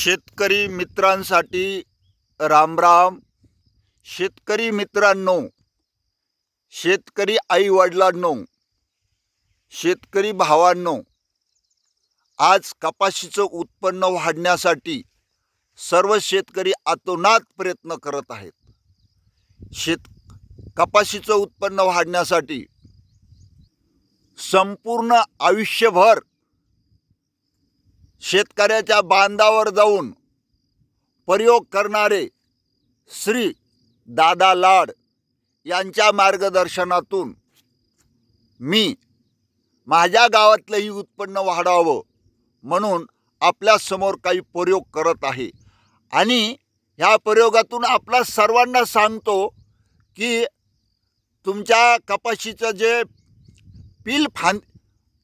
शेतकरी मित्रांसाठी रामराम. शेतकरी मित्रांनो, शेतकरी आई वडिलांनो, शेतकरी भावांनो, आज कपाशीचं उत्पन्न वाढण्यासाठी सर्व शेतकरी आतोनात प्रयत्न करत आहेत. कपाशीचं उत्पन्न वाढण्यासाठी संपूर्ण आयुष्यभर शेतकऱ्याच्या बांधावर जाऊन प्रयोग करणारे श्री दादा लाड यांच्या मार्गदर्शनातून मी माझ्या गावातलंही उत्पन्न वाढावं म्हणून आपल्यासमोर काही प्रयोग करत आहे. आणि ह्या प्रयोगातून आपल्या सर्वांना सांगतो की तुमच्या कपाशीचं जे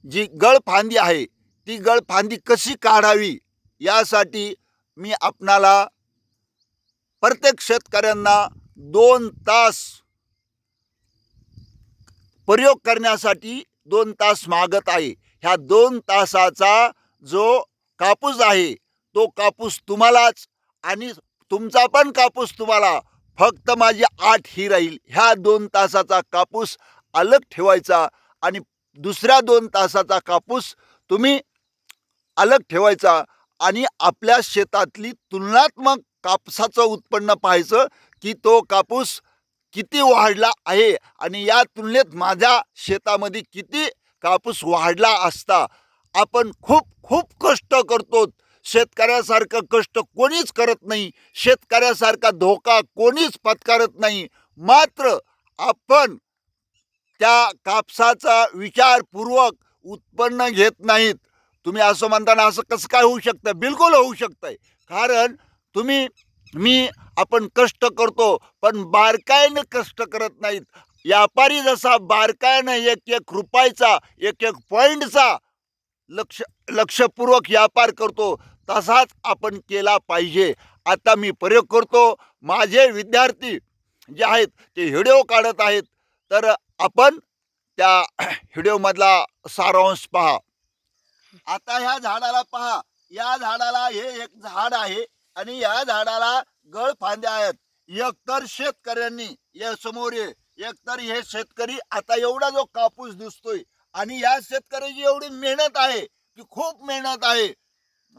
जी गळफांदी आहे ती गळफांदी कशी काढावी यासाठी मी आपणाला प्रत्येक शेतकऱ्यांना 2 तास प्रयोग करण्यासाठी 2 तास मागत आहे. ह्या 2 तासाचा जो कापूस आहे तो कापूस तुम्हालाच आणि तुमचा पण कापूस तुम्हाला, फक्त माझी आठ ही राहील. ह्या 2 तासाचा कापूस अलग ठेवायचा आणि दुसऱ्या 2 तासाचा कापूस तुम्ही अलग ठेवायचा आणि आपल्या शेतातली तुलनात्मक कापसाचं उत्पन्न पाहायचं की तो कापूस किती वाढला आहे आणि या तुलनेत माझ्या शेतामध्ये किती कापूस वाढला असता. आपण खूप खूप कष्ट करतो. शेतकऱ्यासारखं कष्ट कोणीच करत नाही, शेतकऱ्यासारखा धोका कोणीच पत्करत नाही. मात्र आपण त्या कापसाचा विचारपूर्वक उत्पन्न घेत नाहीत. तुम्ही असं म्हणताना असं कसं काय होऊ शकतं? बिलकुल होऊ शकतंय. कारण आपण कष्ट करतो पण बारकाईनं कष्ट करत नाहीत. व्यापारी जसा बारकाईनं एक एक रुपयाचा एक एक पॉईंटचा लक्षपूर्वक व्यापार करतो तसाच आपण केला पाहिजे. आता मी प्रयोग करतो. माझे विद्यार्थी जे आहेत ते व्हिडिओ काढत आहेत, तर आपण त्या व्हिडिओमधला सारांश पहा. आता ह्या झाडाला पहा. या झाडाला हे एक झाड आहे आणि या झाडाला गळफांद्या आहेत. एकतर शेतकऱ्यांनी या समोर एकतर हे शेतकरी आता एवढा जो कापूस दिसतोय आणि या शेतकऱ्याची एवढी मेहनत आहे की खूप मेहनत आहे,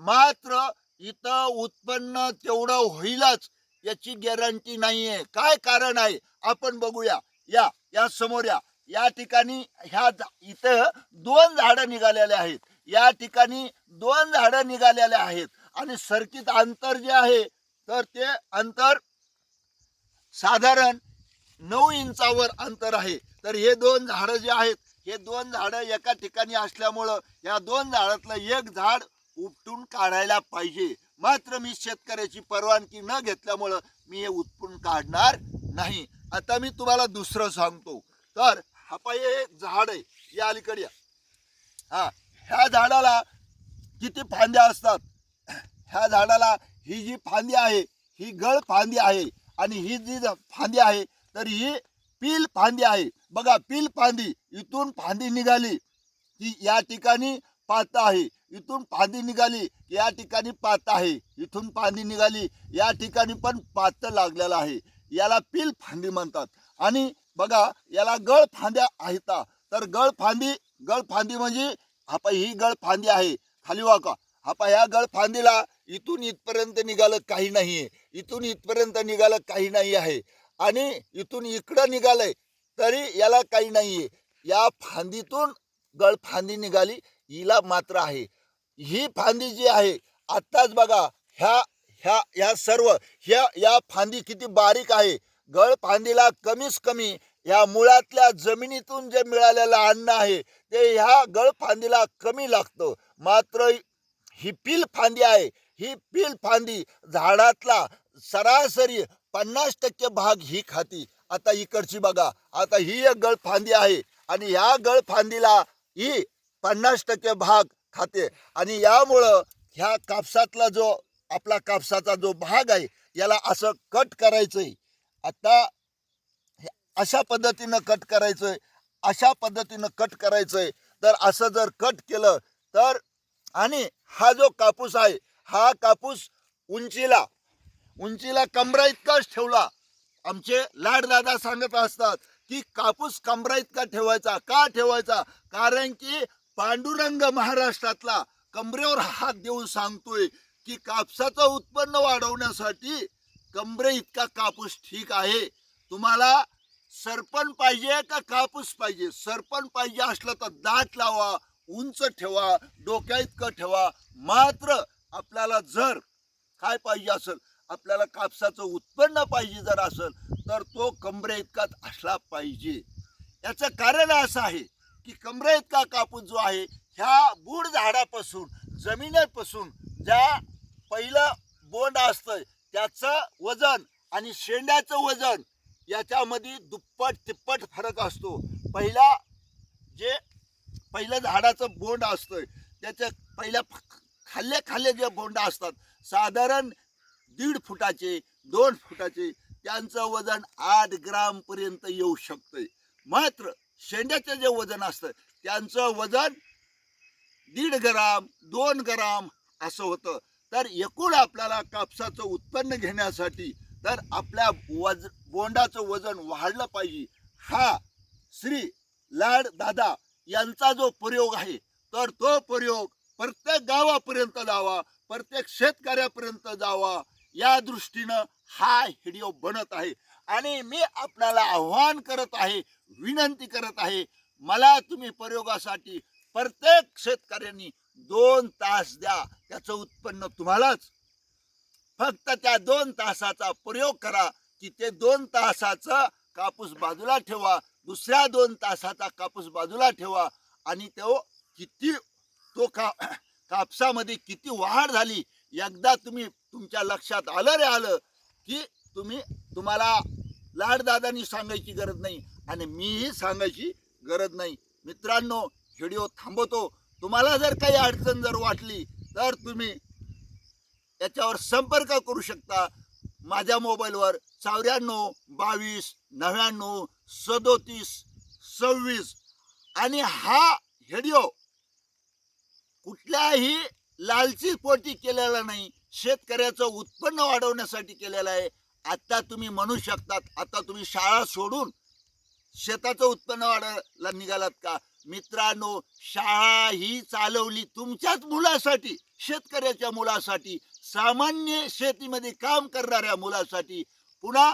मात्र इथं उत्पन्न तेवढं होईलच याची गॅरंटी नाहीये. काय कारण आहे आपण बघूया. या समोर या ठिकाणी इथं 2 झाडं निघालेले आहेत. या ठिकाणी 2 झाडं निघालेले आहेत आणि सर्किट अंतर जे आहे तर ते अंतर साधारण 9 इंचावर अंतर आहे. तर हे 2 झाडं जे आहेत हे 2 झाडं एका ठिकाणी असल्यामुळं या 2 झाडातलं एक झाड उपटून काढायला पाहिजे. मात्र मी शेतकऱ्याची परवानगी न घेतल्यामुळं मी हे उपटून काढणार नाही. आता मी तुम्हाला दुसरं सांगतो. तर हा पाहिजे एक झाड आहे या अलीकडे. ह्या झाडाला किती फांद्या असतात? ह्या झाडाला ही जी फांदी आहे ही गळ फांदी आहे आणि ही जी फांदी आहे तर ही पील फांदी आहे. बघा, पील फांदी इथून फांदी निघाली की या ठिकाणी पात आहे, इथून फांदी निघाली या ठिकाणी पात आहे, इथून फांदी निघाली या ठिकाणी पण पात लागलेला आहे. याला पील फांदी म्हणतात. आणि बघा याला गळ फांद्या आहेत. तर गळफांदी म्हणजे ही गळफांदी आहे. खाली वाका ह्या गळफांदीला इथून इथपर्यंत निघालं काही नाहीये, इथून इथपर्यंत निघालं काही नाही आहे आणि इथून इकडं निघालंय तरी याला काही नाहीये. या फांदीतून गळफांदी निघाली हिला मात्र आहे. ही फांदी जी आहे आत्ताच बघा ह्या सर्व या फांदी किती बारीक आहे. गळफांदीला कमीच कमी ह्या मुळातल्या जमिनीतून जे मिळालेलं अन्न आहे ते ह्या गळफांदीला कमी लागतं. मात्र ही पील फांदी आहे. ही पील फांदी झाडातला सरासरी 50% भाग ही खाती. आता इकडची बघा, आता ही एक गळफांदी आहे आणि ह्या गळफांदीला ही 50% भाग खाते आणि यामुळं ह्या कापसातला जो आपला कापसाचा जो भाग आहे याला असं कट करायचंय. आता अशा पद्धतीनं कट करायचंय, अशा पद्धतीनं कट करायचंय. तर असं जर कट केलं तर आणि हा जो कापूस आहे हा कापूस उंचीला उंचीला कमरा इतकाच ठेवला. आमचे लाडदादा सांगत असतात की कापूस कमरा इतका ठेवायचा. का ठेवायचा? कारण की पांडुरंग महाराष्ट्रातला कमरेवर हात देऊन सांगतोय की कापसाचं उत्पन्न वाढवण्यासाठी कमरे इतका कापूस ठीक आहे. तुम्हाला सरपण पाहिजे का कापूस पाहिजे? सरपण पाहिजे असलं तर दाट लावा, उंच ठेवा, डोक्या इतकं ठेवा. मात्र आपल्याला जर काय पाहिजे असेल, आपल्याला कापसाचं उत्पन्न पाहिजे जर असेल तर तो कमरे इतकाच असला पाहिजे. याचं कारण असं आहे की कमरे इतका कापूस जो आहे ह्या बूड झाडापासून जमिनीपासून ज्या पहिलं बोंड असतं त्याचं वजन आणि शेंड्याचं वजन याच्यामध्ये दुप्पट तिप्पट फरक असतो. पहिलं झाडाचं बोंड असतं त्याच्या पहिल्या खाल्ले खाल्ले जे बोंड असतात साधारण 1.5 फुटाचे 2 फुटाचे त्यांचं वजन 8 ग्राम पर्यंत येऊ शकतंय. मात्र शेंड्याचं जे वजन असतं त्यांचं वजन 1.5 ग्राम 2 ग्राम असं होतं. तर एकूण आपल्याला कापसाचं उत्पन्न घेण्यासाठी तर आपल्या बोंडाचं वजन वाढलं पाहिजे. हा श्री लाड दादा यांचा जो प्रयोग आहे तर तो प्रयोग प्रत्येक गावापर्यंत जावा, प्रत्येक शेतकऱ्यापर्यंत जावा या दृष्टीनं हा व्हिडिओ बनत आहे. आणि मी आपल्याला आव्हान करत आहे, विनंती करत आहे, मला तुम्ही प्रयोगासाठी प्रत्येक शेतकऱ्यांनी 2 तास द्या. त्याचं उत्पन्न तुम्हालाच. फक्त त्या 2 तासाचा प्रयोग करा की ते 2 तासाचा कापूस बाजूला ठेवा, दुसऱ्या 2 तासाचा कापूस बाजूला ठेवा आणि तो कापसामध्ये किती वाढ झाली एकदा तुमच्या लक्षात आलं रे आलं की तुम्हाला लाडदादांनी सांगायची गरज नाही आणि मीही सांगायची गरज नाही. मित्रांनो, व्हिडिओ थांबवतो. तुम्हाला जर काही अडचण जर वाटली तर तुम्ही याच्यावर संपर्क करू शकता. माझ्या मोबाईलवर 94 22 99 37 26. आणि हा व्हिडिओ कुठल्याही लालची पोटी केलेला नाही, शेतकऱ्याचं उत्पन्न वाढवण्यासाठी केलेला आहे. आता तुम्ही म्हणू शकतात आता तुम्ही शाळा सोडून शेताचं उत्पन्न वाढवायला निघालात का? मित्रांनो, शाळा ही चालवली तुमच्याच मुलासाठी, शेतकऱ्याच्या मुलासाठी, सामान्य शेतीमध्ये काम करणाऱ्या मुलासाठी. पुन्हा